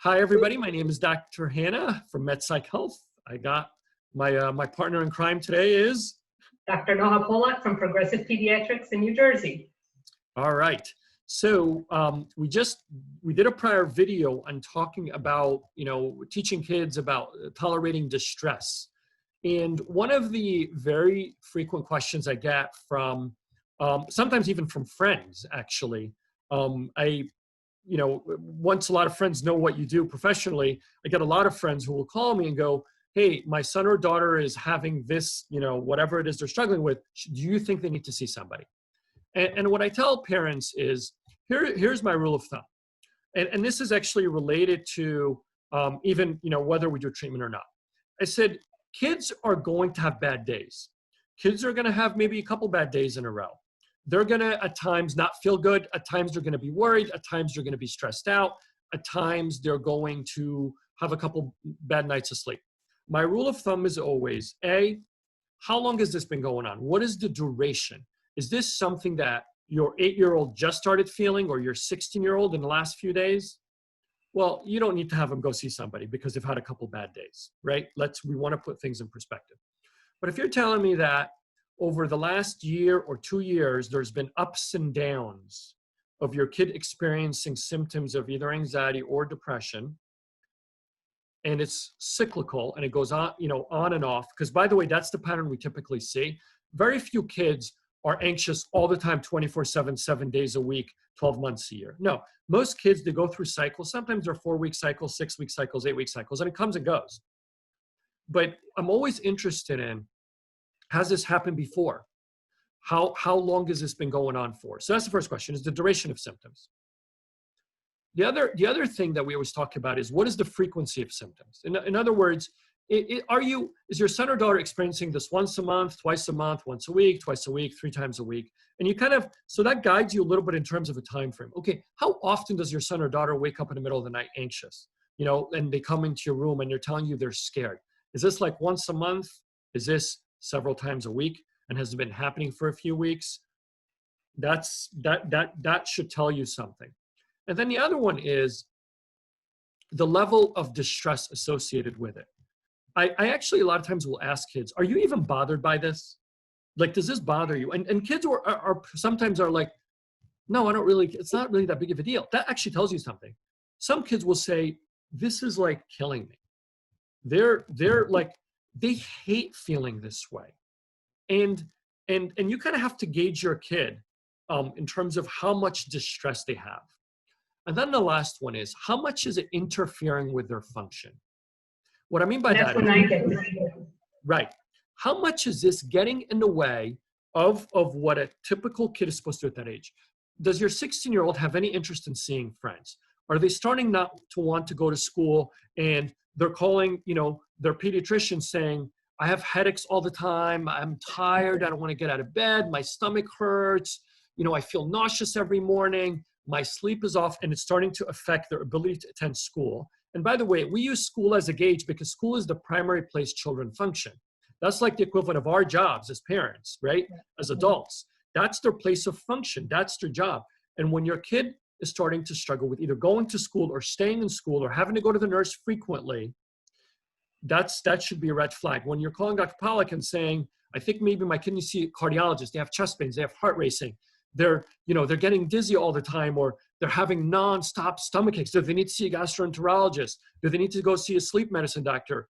Hi, everybody. My name is Dr. Hanna from Medpsych Health. I got my partner in crime today is Dr. Polack from Progressive Pediatrics in New Jersey. all right. So we did a prior video on talking about teaching kids about tolerating distress, and one of the very frequent questions I get from sometimes even from friends actually. Once a lot of friends know what you do professionally, I get a lot of friends who will call me and go, hey, my son or daughter is having this, whatever it is they're struggling with. Do you think they need to see somebody? And what I tell parents is, here's my rule of thumb. And this is actually related to even, whether we do treatment or not. I said, kids are going to have bad days. Kids are going to have maybe a couple bad days in a row. They're going to, at times, not feel good. At times, they're going to be worried. At times, they're going to be stressed out. At times, they're going to have a couple bad nights of sleep. My rule of thumb is always, A, how long has this been going on? What is the duration? Is this something that your 8-year-old just started feeling or your 16-year-old in the last few days? Well, you don't need to have them go see somebody because they've had a couple bad days, right? We want to put things in perspective. But if you're telling me that over the last year or 2 years, there's been ups and downs of your kid experiencing symptoms of either anxiety or depression, and it's cyclical and it goes on, on and off. Because by the way, that's the pattern we typically see. Very few kids are anxious all the time, 24/7, 7 days a week, 12 months a year. No, most kids, they go through cycles. Sometimes they're 4-week cycles, 6-week cycles, 8-week cycles, and it comes and goes. But I'm always interested in, has this happened before? How long has this been going on for? So that's the first question, is the duration of symptoms. The other thing that we always talk about is, what is the frequency of symptoms? In other words, is your son or daughter experiencing this once a month, twice a month, once a week, twice a week, 3 times a week? And so that guides you a little bit in terms of a time frame. Okay, how often does your son or daughter wake up in the middle of the night anxious? And they come into your room and they're telling you they're scared. Is this like once a month? Is this several times a week? And has it been happening for a few weeks? That should tell you something. And then the other one is the level of distress associated with it. I actually a lot of times will ask kids, are you even bothered by this? Like, does this bother you? And kids are sometimes are like, no, I don't really, it's not really that big of a deal. That actually tells you something. Some kids will say, this is like killing me. They're like, they hate feeling this way. And you kind of have to gauge your kid in terms of how much distress they have. And then the last one is, how much is it interfering with their function? What I mean by that is, right, how much is this getting in the way of what a typical kid is supposed to do at that age? Does your 16-year-old have any interest in seeing friends? Are they starting not to want to go to school and they're calling, their pediatrician saying, I have headaches all the time, I'm tired, I don't want to get out of bed, my stomach hurts, I feel nauseous every morning, my sleep is off, and it's starting to affect their ability to attend school. And by the way, we use school as a gauge because school is the primary place children function. That's like the equivalent of our jobs as parents, right? As adults. That's their place of function. That's their job. And when your kid is starting to struggle with either going to school or staying in school or having to go to the nurse frequently, that should be a red flag. When you're calling Dr. Polack and saying, I think maybe my kid needs to see a cardiologist, they have chest pains, they have heart racing, they're getting dizzy all the time, or they're having nonstop stomach aches. Do they need to see a gastroenterologist? Do they need to go see a sleep medicine doctor?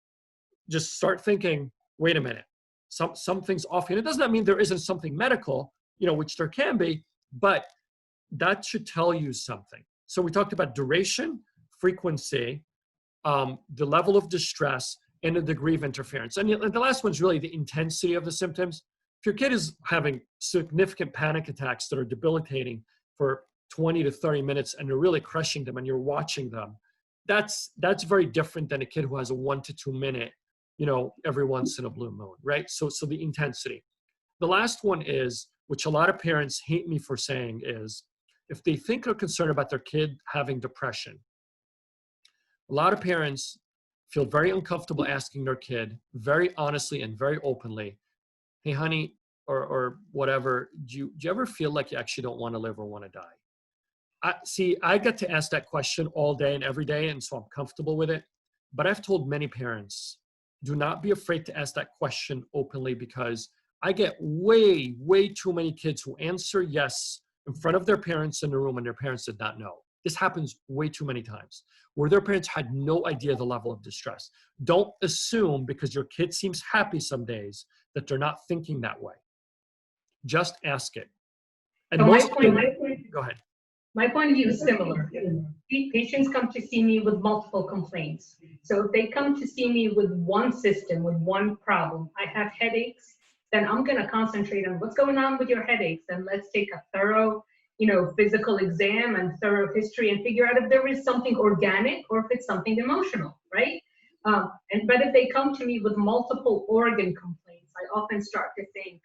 Just start thinking, wait a minute, something's off. And it does not mean there isn't something medical, which there can be, but that should tell you something. So we talked about duration, frequency, the level of distress, and the degree of interference. And the last one's really the intensity of the symptoms. If your kid is having significant panic attacks that are debilitating for 20 to 30 minutes and they're really crushing them and you're watching them, that's very different than a kid who has a 1 to 2 minute, every once in a blue moon, right? So the intensity. The last one is, which a lot of parents hate me for saying, is if they think or concerned about their kid having depression, a lot of parents feel very uncomfortable asking their kid very honestly and very openly, hey, honey, or whatever, do you ever feel like you actually don't want to live or want to die? I get to ask that question all day and every day, and so I'm comfortable with it. But I've told many parents, do not be afraid to ask that question openly, because I get way, way too many kids who answer yes in front of their parents in the room and their parents did not know. This happens way too many times, where their parents had no idea the level of distress. Don't assume because your kid seems happy some days that they're not thinking that way. Just ask it. And So go ahead. my point of view is similar. Patients come to see me with multiple complaints. So if they come to see me with one system, with one problem, I have headaches, then I'm going to concentrate on what's going on with your headaches, and let's take a thorough, physical exam and thorough history and figure out if there is something organic or if it's something emotional, right? But if they come to me with multiple organ complaints, I often start to think,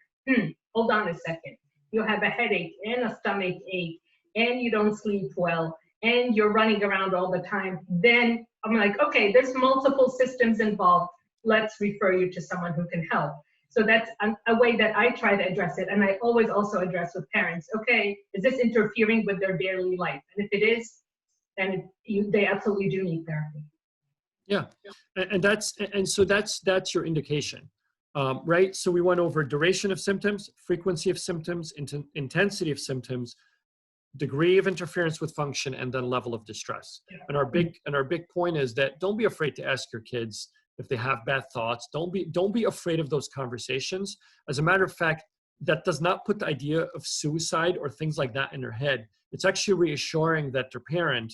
hold on a second. You have a headache and a stomach ache, and you don't sleep well, and you're running around all the time. Then I'm like, okay, there's multiple systems involved. Let's refer you to someone who can help. So that's a way that I try to address it. And I always also address with parents, okay, is this interfering with their daily life? And if it is, then they absolutely do need therapy. Yeah, and so that's your indication, right? So we went over duration of symptoms, frequency of symptoms, intensity of symptoms, degree of interference with function, and then level of distress. And our big point is that don't be afraid to ask your kids if they have bad thoughts. Don't be afraid of those conversations. As a matter of fact, that does not put the idea of suicide or things like that in their head. It's actually reassuring that their parent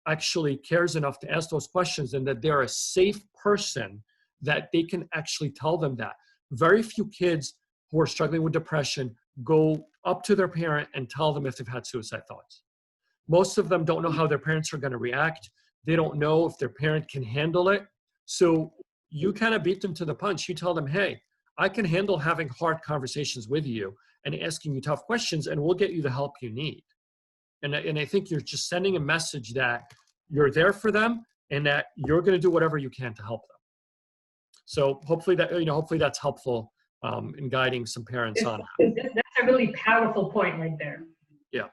actually cares enough to ask those questions, and that they're a safe person that they can actually tell them that. Very few kids who are struggling with depression go up to their parent and tell them if they've had suicide thoughts. Most of them don't know how their parents are going to react. They don't know if their parent can handle it. So you kind of beat them to the punch. You tell them, hey, I can handle having hard conversations with you and asking you tough questions, and we'll get you the help you need. And I think you're just sending a message that you're there for them and that you're going to do whatever you can to help them. So hopefully that's helpful in guiding some parents on. That's a really powerful point right there. Yeah.